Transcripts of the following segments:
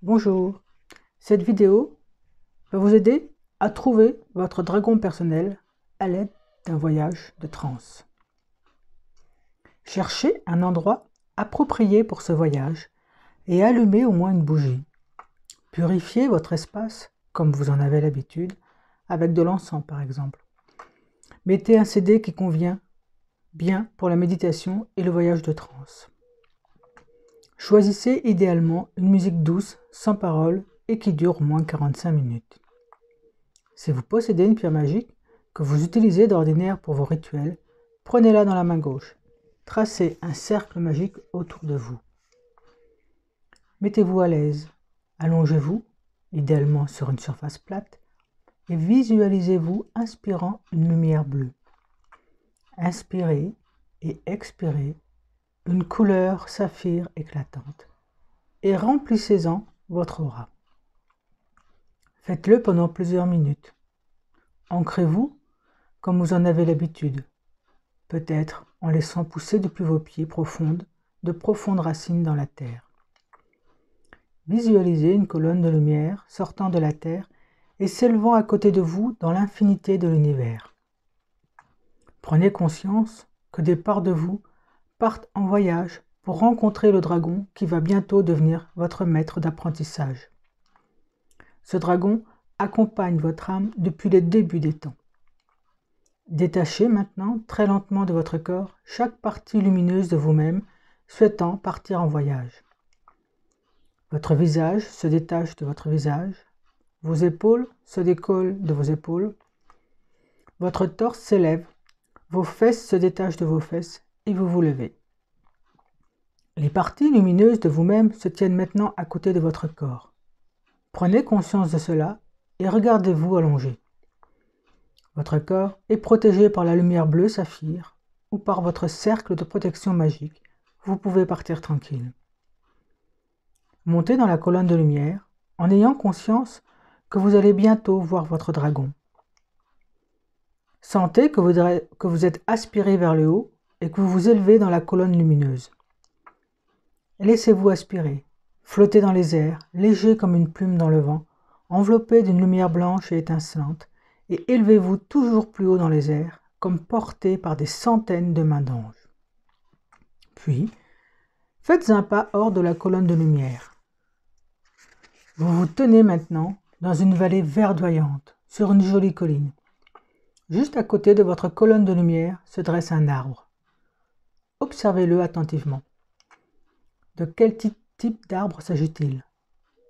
Bonjour, cette vidéo va vous aider à trouver votre dragon personnel à l'aide d'un voyage de transe. Cherchez un endroit approprié pour ce voyage et allumez au moins une bougie. Purifiez votre espace comme vous en avez l'habitude, avec de l'encens par exemple. Mettez un CD qui convient bien pour la méditation et le voyage de transe. Choisissez idéalement une musique douce, sans paroles et qui dure au moins 45 minutes. Si vous possédez une pierre magique que vous utilisez d'ordinaire pour vos rituels, prenez-la dans la main gauche. Tracez un cercle magique autour de vous. Mettez-vous à l'aise. Allongez-vous, idéalement sur une surface plate, et visualisez-vous inspirant une lumière bleue. Inspirez et expirez une couleur saphir éclatante et remplissez-en votre aura. Faites-le pendant plusieurs minutes. Ancrez-vous comme vous en avez l'habitude, peut-être en laissant pousser depuis vos pieds de profondes racines dans la terre. Visualisez une colonne de lumière sortant de la terre et s'élevant à côté de vous dans l'infinité de l'univers. Prenez conscience que des parts de vous partent en voyage pour rencontrer le dragon qui va bientôt devenir votre maître d'apprentissage. Ce dragon accompagne votre âme depuis le début des temps. Détachez maintenant très lentement de votre corps chaque partie lumineuse de vous-même souhaitant partir en voyage. Votre visage se détache de votre visage, vos épaules se décollent de vos épaules, votre torse s'élève, vos fesses se détachent de vos fesses et vous vous levez. Les parties lumineuses de vous-même se tiennent maintenant à côté de votre corps. Prenez conscience de cela et regardez-vous allongé. Votre corps est protégé par la lumière bleue saphir ou par votre cercle de protection magique. Vous pouvez partir tranquille. Montez dans la colonne de lumière en ayant conscience que vous allez bientôt voir votre dragon. Sentez que vous êtes aspiré vers le haut et que vous vous élevez dans la colonne lumineuse. Laissez-vous aspirer, flottez dans les airs, léger comme une plume dans le vent, enveloppé d'une lumière blanche et étincelante, et élevez-vous toujours plus haut dans les airs, comme porté par des centaines de mains d'anges. Puis, faites un pas hors de la colonne de lumière. Vous vous tenez maintenant dans une vallée verdoyante, sur une jolie colline. Juste à côté de votre colonne de lumière se dresse un arbre. Observez-le attentivement. De quel type d'arbre s'agit-il?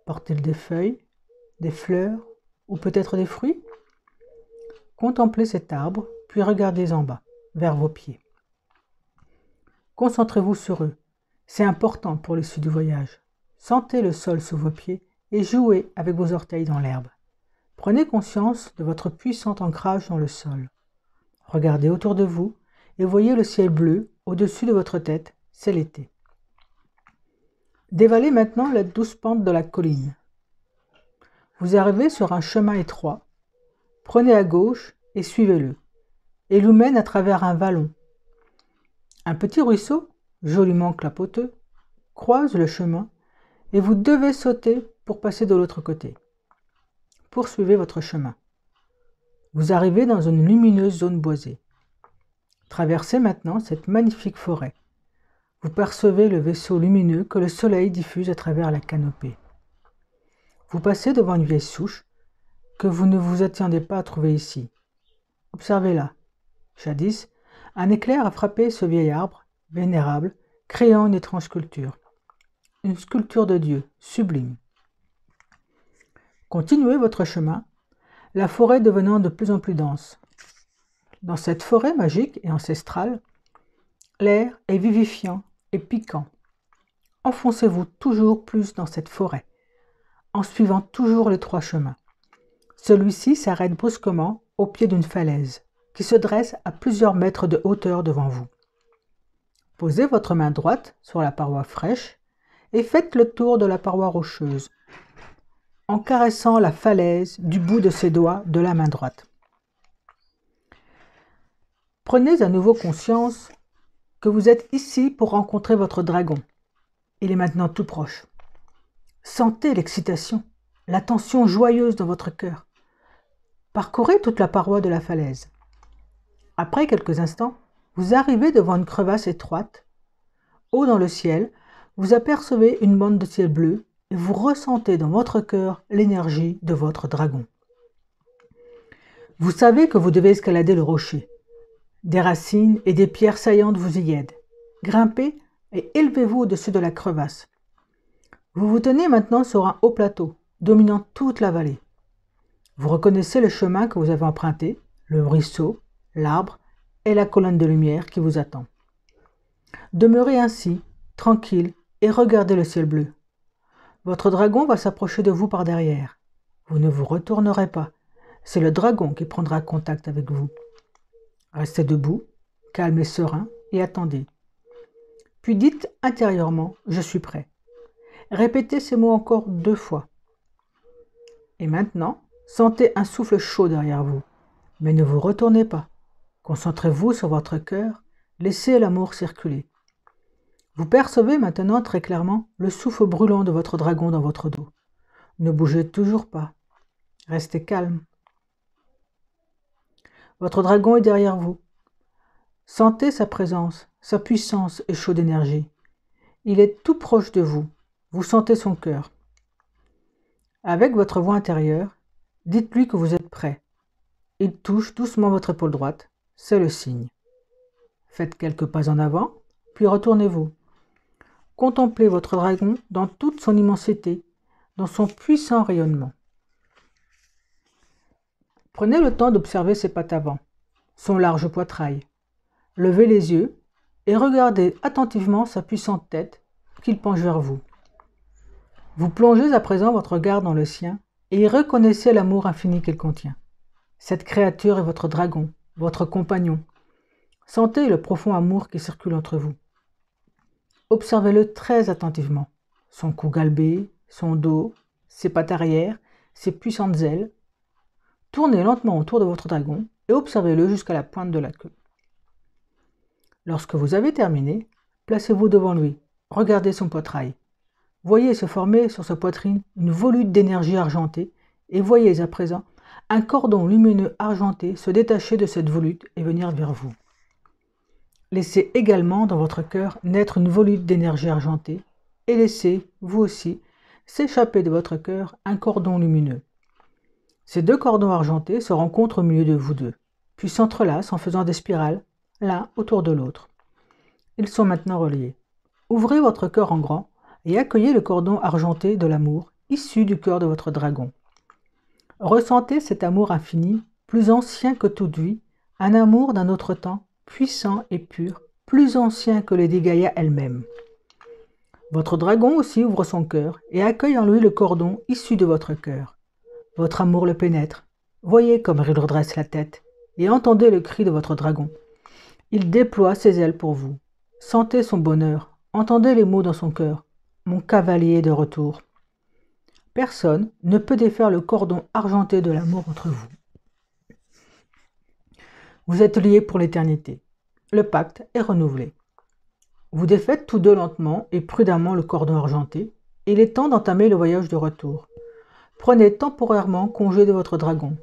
Porte-t-il des feuilles, des fleurs ou peut-être des fruits? Contemplez cet arbre, puis regardez en bas, vers vos pieds. Concentrez-vous sur eux, c'est important pour l'issue du voyage. Sentez le sol sous vos pieds et jouez avec vos orteils dans l'herbe. Prenez conscience de votre puissant ancrage dans le sol. Regardez autour de vous et voyez le ciel bleu au-dessus de votre tête, c'est l'été. Dévalez maintenant la douce pente de la colline. Vous arrivez sur un chemin étroit. Prenez à gauche et suivez-le. Il vous mène à travers un vallon. Un petit ruisseau, joliment clapoteux, croise le chemin et vous devez sauter pour passer de l'autre côté. Poursuivez votre chemin. Vous arrivez dans une lumineuse zone boisée. Traversez maintenant cette magnifique forêt. Vous percevez le vaisseau lumineux que le soleil diffuse à travers la canopée. Vous passez devant une vieille souche que vous ne vous attendiez pas à trouver ici. Observez-la. Jadis, un éclair a frappé ce vieil arbre, vénérable, créant une étrange sculpture. Une sculpture de Dieu, sublime. Continuez votre chemin, la forêt devenant de plus en plus dense. Dans cette forêt magique et ancestrale, l'air est vivifiant et piquant. Enfoncez-vous toujours plus dans cette forêt, en suivant toujours les trois chemins. Celui-ci s'arrête brusquement au pied d'une falaise, qui se dresse à plusieurs mètres de hauteur devant vous. Posez votre main droite sur la paroi fraîche et faites le tour de la paroi rocheuse, en caressant la falaise du bout de ses doigts de la main droite. Prenez à nouveau conscience que vous êtes ici pour rencontrer votre dragon. Il est maintenant tout proche. Sentez l'excitation, la tension joyeuse dans votre cœur. Parcourez toute la paroi de la falaise. Après quelques instants, vous arrivez devant une crevasse étroite. Haut dans le ciel, vous apercevez une bande de ciel bleu et vous ressentez dans votre cœur l'énergie de votre dragon. Vous savez que vous devez escalader le rocher. Des racines et des pierres saillantes vous y aident. Grimpez et élevez-vous au-dessus de la crevasse. Vous vous tenez maintenant sur un haut plateau, dominant toute la vallée. Vous reconnaissez le chemin que vous avez emprunté, le ruisseau, l'arbre et la colonne de lumière qui vous attend. Demeurez ainsi, tranquille, et regardez le ciel bleu. Votre dragon va s'approcher de vous par derrière. Vous ne vous retournerez pas. C'est le dragon qui prendra contact avec vous. Restez debout, calme et serein, et attendez. Puis dites intérieurement « Je suis prêt ». Répétez ces mots encore 2 fois. Et maintenant, sentez un souffle chaud derrière vous. Mais ne vous retournez pas. Concentrez-vous sur votre cœur, laissez l'amour circuler. Vous percevez maintenant très clairement le souffle brûlant de votre dragon dans votre dos. Ne bougez toujours pas. Restez calme. Votre dragon est derrière vous. Sentez sa présence, sa puissance et chaude énergie. Il est tout proche de vous. Vous sentez son cœur. Avec votre voix intérieure, dites-lui que vous êtes prêt. Il touche doucement votre épaule droite. C'est le signe. Faites quelques pas en avant, puis retournez-vous. Contemplez votre dragon dans toute son immensité, dans son puissant rayonnement. Prenez le temps d'observer ses pattes avant, son large poitrail. Levez les yeux et regardez attentivement sa puissante tête qu'il penche vers vous. Vous plongez à présent votre regard dans le sien et y reconnaissez l'amour infini qu'il contient. Cette créature est votre dragon, votre compagnon. Sentez le profond amour qui circule entre vous. Observez-le très attentivement. Son cou galbé, son dos, ses pattes arrière, ses puissantes ailes. Tournez lentement autour de votre dragon et observez-le jusqu'à la pointe de la queue. Lorsque vous avez terminé, placez-vous devant lui. Regardez son poitrail. Voyez se former sur sa poitrine une volute d'énergie argentée et voyez à présent un cordon lumineux argenté se détacher de cette volute et venir vers vous. Laissez également dans votre cœur naître une volute d'énergie argentée et laissez, vous aussi, s'échapper de votre cœur un cordon lumineux. Ces 2 cordons argentés se rencontrent au milieu de vous deux, puis s'entrelacent en faisant des spirales, l'un autour de l'autre. Ils sont maintenant reliés. Ouvrez votre cœur en grand et accueillez le cordon argenté de l'amour issu du cœur de votre dragon. Ressentez cet amour infini, plus ancien que toute vie, un amour d'un autre temps, puissant et pur, plus ancien que Lady Gaïa elle-même. Votre dragon aussi ouvre son cœur et accueille en lui le cordon issu de votre cœur. Votre amour le pénètre. Voyez comme il redresse la tête et entendez le cri de votre dragon. Il déploie ses ailes pour vous. Sentez son bonheur, entendez les mots dans son cœur. Mon cavalier est de retour. Personne ne peut défaire le cordon argenté de l'amour entre vous. Vous êtes liés pour l'éternité. Le pacte est renouvelé. Vous défaites tous 2 lentement et prudemment le cordon argenté. Il est temps d'entamer le voyage de retour. Prenez temporairement congé de votre dragon.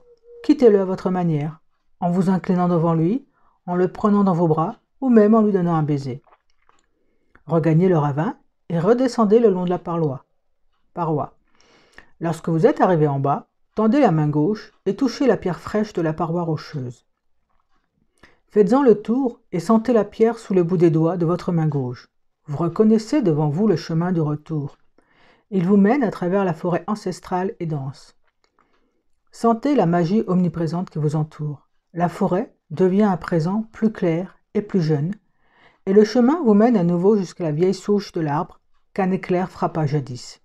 Quittez-le à votre manière, en vous inclinant devant lui, en le prenant dans vos bras ou même en lui donnant un baiser. Regagnez le ravin et redescendez le long de la paroi. Lorsque vous êtes arrivé en bas, tendez la main gauche et touchez la pierre fraîche de la paroi rocheuse. Faites-en le tour et sentez la pierre sous le bout des doigts de votre main gauche. Vous reconnaissez devant vous le chemin du retour. Il vous mène à travers la forêt ancestrale et dense. Sentez la magie omniprésente qui vous entoure. La forêt devient à présent plus claire et plus jeune, et le chemin vous mène à nouveau jusqu'à la vieille souche de l'arbre qu'un éclair frappa jadis.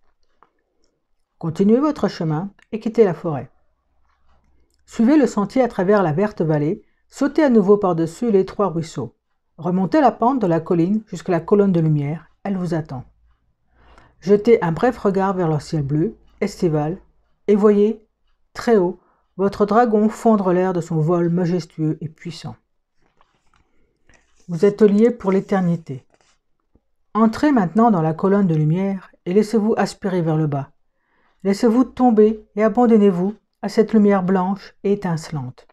Continuez votre chemin et quittez la forêt. Suivez le sentier à travers la verte vallée, sautez à nouveau par-dessus les 3 ruisseaux. Remontez la pente de la colline jusqu'à la colonne de lumière, elle vous attend. Jetez un bref regard vers le ciel bleu, estival, et voyez, très haut, votre dragon fondre l'air de son vol majestueux et puissant. Vous êtes liés pour l'éternité. Entrez maintenant dans la colonne de lumière et laissez-vous aspirer vers le bas. Laissez-vous tomber et abandonnez-vous à cette lumière blanche et étincelante.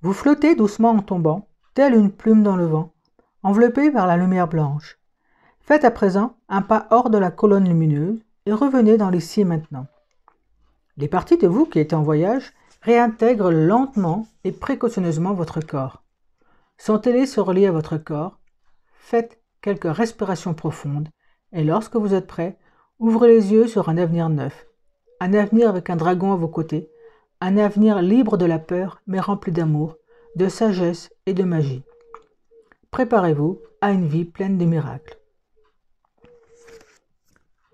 Vous flottez doucement en tombant, telle une plume dans le vent, enveloppé par la lumière blanche. Faites à présent un pas hors de la colonne lumineuse et revenez dans l'ici et maintenant. Les parties de vous qui étaient en voyage réintègrent lentement et précautionneusement votre corps. Sentez-les se relier à votre corps. Faites quelques respirations profondes et lorsque vous êtes prêt, ouvrez les yeux sur un avenir neuf. Un avenir avec un dragon à vos côtés. Un avenir libre de la peur mais rempli d'amour, de sagesse et de magie. Préparez-vous à une vie pleine de miracles.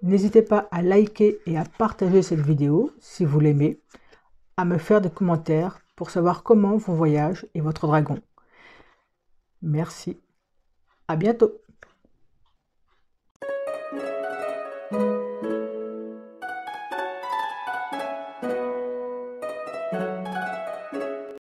N'hésitez pas à liker et à partager cette vidéo si vous l'aimez, à me faire des commentaires pour savoir comment vos voyages et votre dragon. Merci. À bientôt.